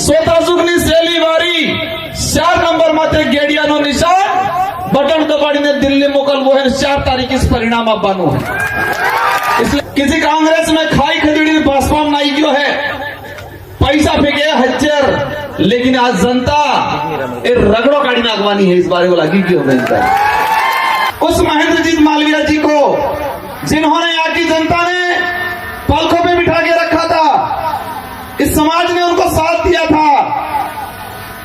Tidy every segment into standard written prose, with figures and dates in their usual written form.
स्वतः जुगनी सेली वारी 4 नंबर माथे गेडियानो निशान बटन दबाड़ीने दिल्ली मोकल वो है 4 तारीख इस परिणाम अब बानो है। इसलिए किसी कांग्रेस में खाई खजड़ी भाजपा में नहीं क्यों है, पैसा फेंके हजार, लेकिन आज जनता ये रगड़ो गाड़ी नागवानी है। इस बारे को लगी क्यों बनता उस महेंद्रजीत मालवीय जी को जिन्होंने यहाँ की जनता ने पलकों पे बिठा के रखा था, इस समाज ने उनको साथ दिया था,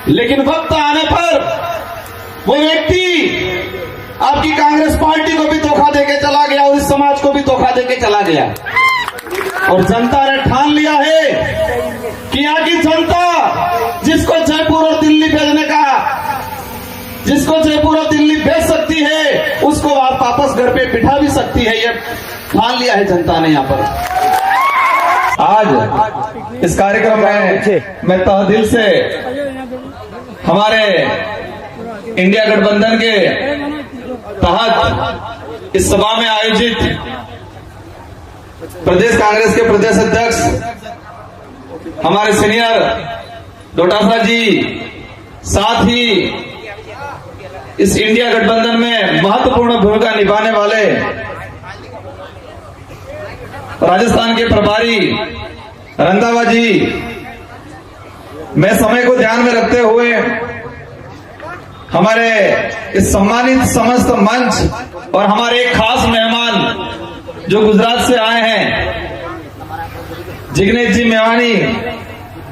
लेकिन वक्त आने पर वो व्यक्ति आपकी कांग्रेस पार्टी को भी धोखा देके चला गया और इस समाज को भी धोखा देके चला गया। और जनता ने ठान लिया है कि यहाँ की जनता जिसको जयपुर और दिल्ली भेजने का, जिसको जयपुर और दिल्ली भेज सकती है, उसको आप वापस घर पे बिठा भी सकती है। ये ठान लिया है जनता ने यहाँ पर। आज इस कार्यक्रम में मैं तहे दिल से हमारे इंडिया गठबंधन के तहत इस सभा में आयोजित प्रदेश कांग्रेस के प्रदेश अध्यक्ष हमारे सीनियर डोटासरा जी, साथ ही इस इंडिया गठबंधन में महत्वपूर्ण भूमिका निभाने वाले राजस्थान के प्रभारी रंधावा जी, मैं समय को ध्यान में रखते हुए हमारे इस सम्मानित समस्त मंच और हमारे एक खास मेहमान जो गुजरात से आए हैं, जिग्नेश जी मेवानी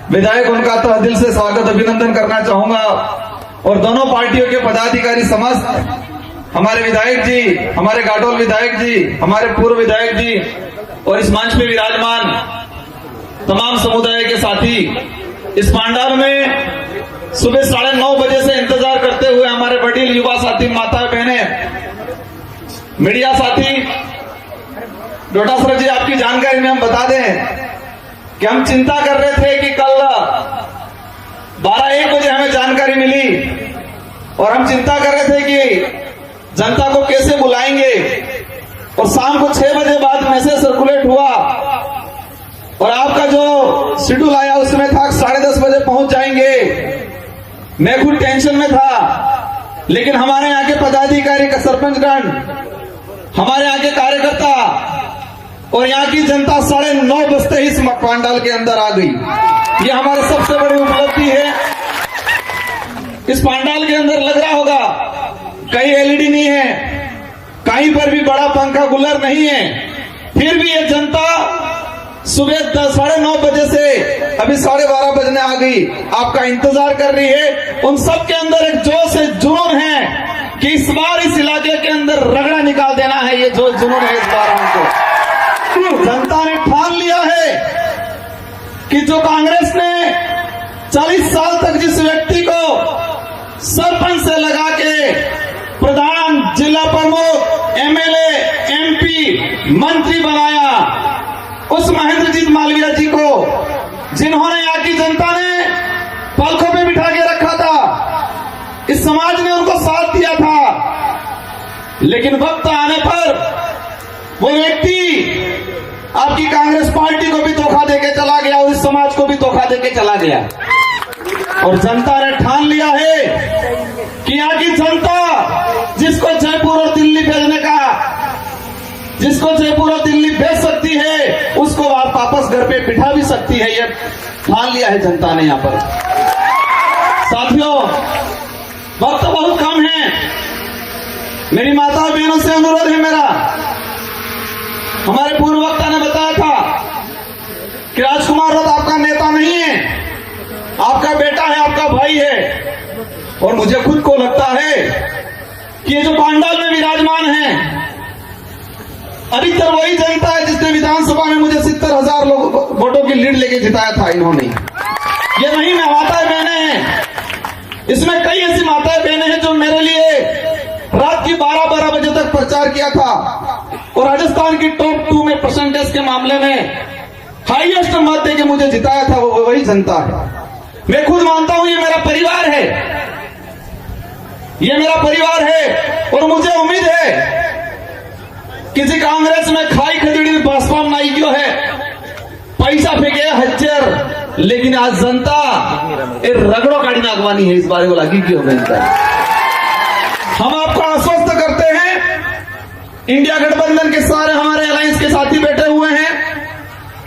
विधायक, उनका तहे दिल से स्वागत अभिनंदन करना चाहूंगा। और दोनों पार्टियों के पदाधिकारी समस्त, हमारे विधायक जी, हमारे गाटोल विधायक जी, हमारे पूर्व विधायक जी और इस मंच पे विराजमान तमाम समुदाय के साथी, इस पांडाल में सुबह 9:30 बजे से इंतजार करते हुए हमारे वडील युवा साथी, माता बहने, मीडिया साथी, डोटासरा जी, आपकी जानकारी में हम बता दें कि हम चिंता कर रहे थे कि कल 12-1 बजे हमें जानकारी मिली और हम चिंता कर रहे थे कि जनता को कैसे बुलाएंगे, और शाम को 6 बजे बाद मैसेज सर्कुलेट हुआ और आपका जो शेड्यूल आया उसमें था 10:30 बजे पहुंच जाएंगे। मैं खुद टेंशन में था, लेकिन हमारे यहाँ के पदाधिकारी का सरपंचगण, हमारे यहाँ के कार्यकर्ता और यहाँ की जनता 9:30 बजते ही इस पंडाल के अंदर आ गई। ये हमारी सबसे बड़ी उपलब्धि है। इस पंडाल के अंदर लग रहा होगा कहीं एलईडी नहीं है, कहीं पर भी बड़ा पंखा कूलर नहीं है, फिर भी ये जनता सुबह 9:30 बजे से अभी 12:30 बजने आ गई, आपका इंतजार कर रही है। उन सब के अंदर एक जोश है, जुनून है कि इस बार इस इलाके के अंदर रगड़ा निकाल देना है। ये जो जुनून है इस बार हमको जनता ने ठान लिया है कि जो कांग्रेस ने 40 साल तक जिस व्यक्ति को सरपंच से लगा के प्रधान, जिला प्रमुख, एमएलए, एमपी, मंत्री बनाया, उस महेंद्रजीत मालवीय जी को जिन्होंने यहाँ की जनता ने पलकों पे बिठा के रखा था, इस समाज ने उनको साथ दिया था, लेकिन वक्त आने पर वो व्यक्ति आपकी कांग्रेस पार्टी को भी धोखा देके चला गया और इस समाज को भी धोखा देके चला गया। और जनता ने ठान लिया है कि यहाँ की जनता जिसको जयपुर और दिल्ली भेजने का, जिसको जयपुर और दिल्ली भेज सकती है, उसको आप वापस घर पे बिठा भी सकती है। ये ठान लिया है जनता ने यहाँ पर। साथियों, वक्त बहुत कम है, मेरी माता बहनों से अनुरोध है मेरा, हमारे पूर्व वक्ता ने बताया था कि राजकुमार रथ आपका नेता नहीं है, आपका बेटा है, आपका भाई है। और मुझे खुद को लगता है कि ये जो पांडाल में विराजमान है, अधिकतर वही जनता है जिसने विधानसभा में मुझे 70,000 वोटों की लीड लेके जिताया था इन्होंने। ये नहीं मैं माताएं बहनें हैं, इसमें कई ऐसी माताएं बहनें हैं जो मेरे लिए रात की 12-12 बजे तक प्रचार किया था और राजस्थान की टॉप 2 में परसेंटेज के मामले में हाईएस्ट मत देके मुझे जिताया था, वो वही जनता है। मैं खुद मानता हूं ये मेरा परिवार है, ये मेरा परिवार है। और मुझे उम्मीद है किसी कांग्रेस में खाई खजड़ी भाजपा में नहीं क्यों है, पैसा फेंके हजार, लेकिन आज जनता ये रगड़ो गाड़ी नागवानी है, इस बारे को लगी क्यों बनता है। हम आपको आश्वस्त करते हैं, इंडिया गठबंधन के सारे हमारे अलायंस के साथी बैठे हुए हैं,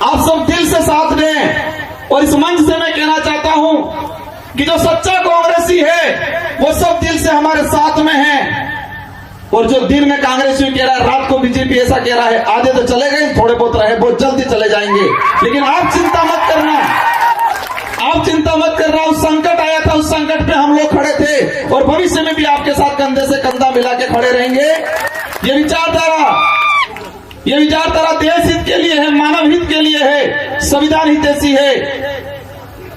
आप सब दिल से साथ दें। और इस मंच से मैं कहना चाहता हूं कि जो सच्चा कांग्रेसी है वो सब दिल से हमारे साथ में है। और जो दिन में कांग्रेसी कह रहा है, रात को बीजेपी ऐसा कह रहा है, आधे तो चले गए, थोड़े बहुत रहे, बहुत जल्दी चले जाएंगे। लेकिन आप चिंता मत करना, आप चिंता मत करना। उस संकट आया था, उस संकट पे हम लोग खड़े थे और भविष्य में भी आपके साथ कंधे से कंधा मिला के खड़े रहेंगे। ये विचारधारा देश हित के लिए है, मानव हित के लिए है, संविधान हितैषी है।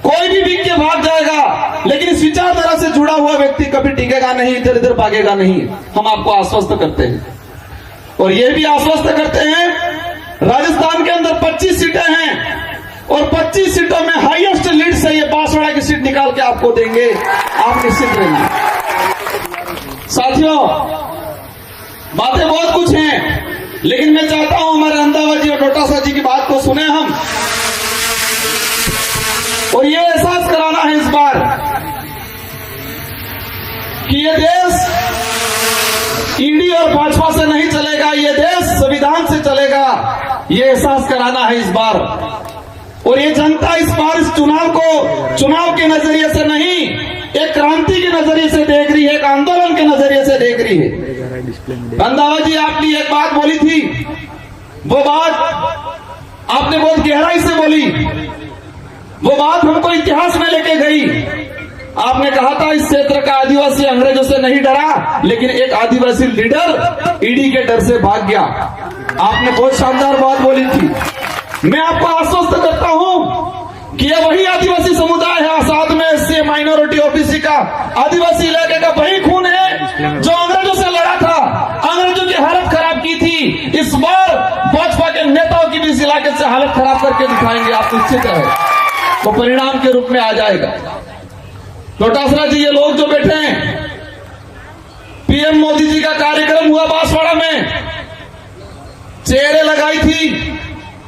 कोई भी बिक के भाग जाएगा, लेकिन इस विचारधारा से जुड़ा हुआ व्यक्ति कभी टिकेगा नहीं, इधर इधर भागेगा नहीं। हम आपको आश्वस्त करते हैं और ये भी आश्वस्त करते हैं, राजस्थान के अंदर 25 सीटें हैं और 25 सीटों में हाईएस्ट लीड से ये बांसवाड़ा की सीट निकाल के आपको देंगे, आप निश्चित रहिए। साथियों, बातें बहुत कुछ हैं, लेकिन मैं चाहता हूं हमारे रंधावा जी और डोटासरा जी की बात को सुने हम, और ये एहसास कराना है इस बार कि ये देश ईडी और भाजपा से नहीं चलेगा, ये देश संविधान से चलेगा। ये एहसास कराना है इस बार। और ये जनता इस बार इस चुनाव को चुनाव के नजरिए से नहीं, एक क्रांति के नजरिए से देख रही है, एक आंदोलन के नजरिए से देख रही है। रंधावा जी, आपने एक बात बोली थी, वो बात आपने बहुत गहराई से बोली, वो बात हमको इतिहास में लेके गई। आपने कहा था इस क्षेत्र का आदिवासी अंग्रेजों से नहीं डरा, लेकिन एक आदिवासी लीडर ईडी के डर से भाग गया। आपने बहुत शानदार बात बोली थी। मैं आपको आश्वस्त करता हूं कि ये वही आदिवासी समुदाय है, साथ में एससी माइनॉरिटी ओबीसी का आदिवासी इलाके का वही खून है जो अंग्रेजों से लड़ा था, अंग्रेजों की हालत खराब की थी। इस बार भाजपा के नेताओं की भी इस इलाके से हालत खराब करके दिखाएंगे, आप निश्चित है, वो परिणाम के रूप में आ जाएगा। डोटासरा जी, ये लोग जो बैठे हैं, पीएम मोदी जी का कार्यक्रम हुआ बांसवाड़ा में, चेहरे लगाई थी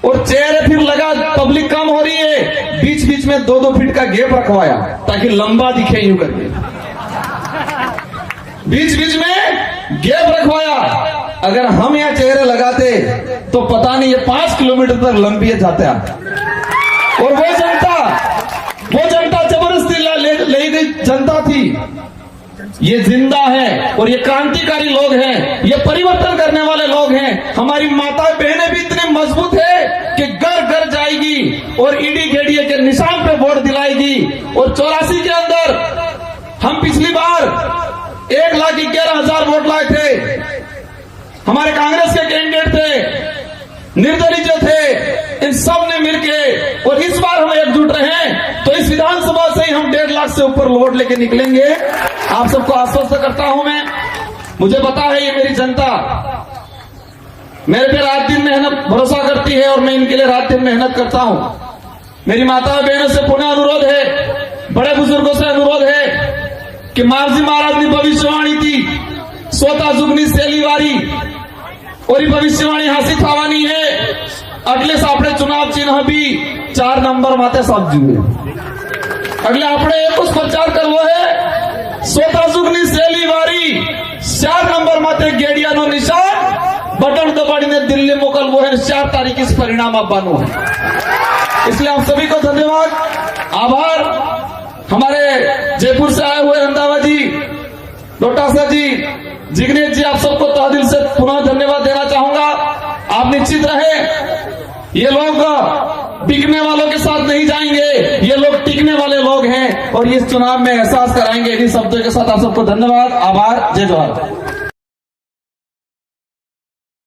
और चेहरे फिर लगा, पब्लिक कम हो रही है, बीच बीच में 2-2 फीट का गैप रखवाया ताकि लंबा दिखे यूं करके, बीच बीच में गैप रखवाया। अगर हम यहाँ चेहरे लगाते तो पता नहीं ये 5 किलोमीटर तक लंबी जाते हैं। और वो जनता जबरदस्ती ले गई जनता थी। ये जिंदा है और ये क्रांतिकारी लोग हैं, ये परिवर्तन करने वाले लोग हैं। हमारी माताएं बहनें भी इतने मजबूत है कि घर घर जाएगी और ईडी गेडीए के निशान पे वोट दिलाएगी। और 84 के अंदर हम पिछली बार 1,11,000 वोट लाए थे। हमारे कांग्रेस के कैंडिडेट थे, निर्दलीय जो थे, इन सब ने मिलके, और इस बार हम एकजुट रहे तो इस विधानसभा से ही हम 1.5 लाख से ऊपर वोट लेके निकलेंगे। आप सबको आश्वस्त करता हूं मैं, मुझे पता है ये मेरी जनता मेरे पे रात दिन मेहनत भरोसा करती है और मैं इनके लिए रात दिन मेहनत करता हूं। मेरी माता बहनों से पुनः अनुरोध है, बड़े बुजुर्गों से अनुरोध है कि मारजी महाराज ने भविष्यवाणी थी, स्वतः जुगनी सेलीवारी, और ये भविष्यवाणी हासिल थवानी है। अगले सापड़े चुनाव चिन्ह भी 4 नंबर माते सब जुए, अगले आपने एक उस प्रचार करवो है, स्वतः जुगनी सेलीवारी 4 नंबर माते गेड़िया नो निशान बटन दबाड़ी ने दिल्ली मोकल वो है 4 तारीख इस परिणाम आप बानो है। इसलिए आप सभी को धन्यवाद, आभार। हमारे जयपुर से आए हुए रंधावा जी, डोटासरा जी, जिग्नेश जी, आप सबको तहदिल से पुनः धन्यवाद देना चाहूंगा। आप निश्चित रहे, ये लोग बिकने वालों के साथ नहीं जाएंगे, ये लोग टिकने वाले लोग हैं और इस चुनाव में एहसास कराएंगे। इन शब्दों के साथ आप सबको धन्यवाद, आभार, जय जवाहर।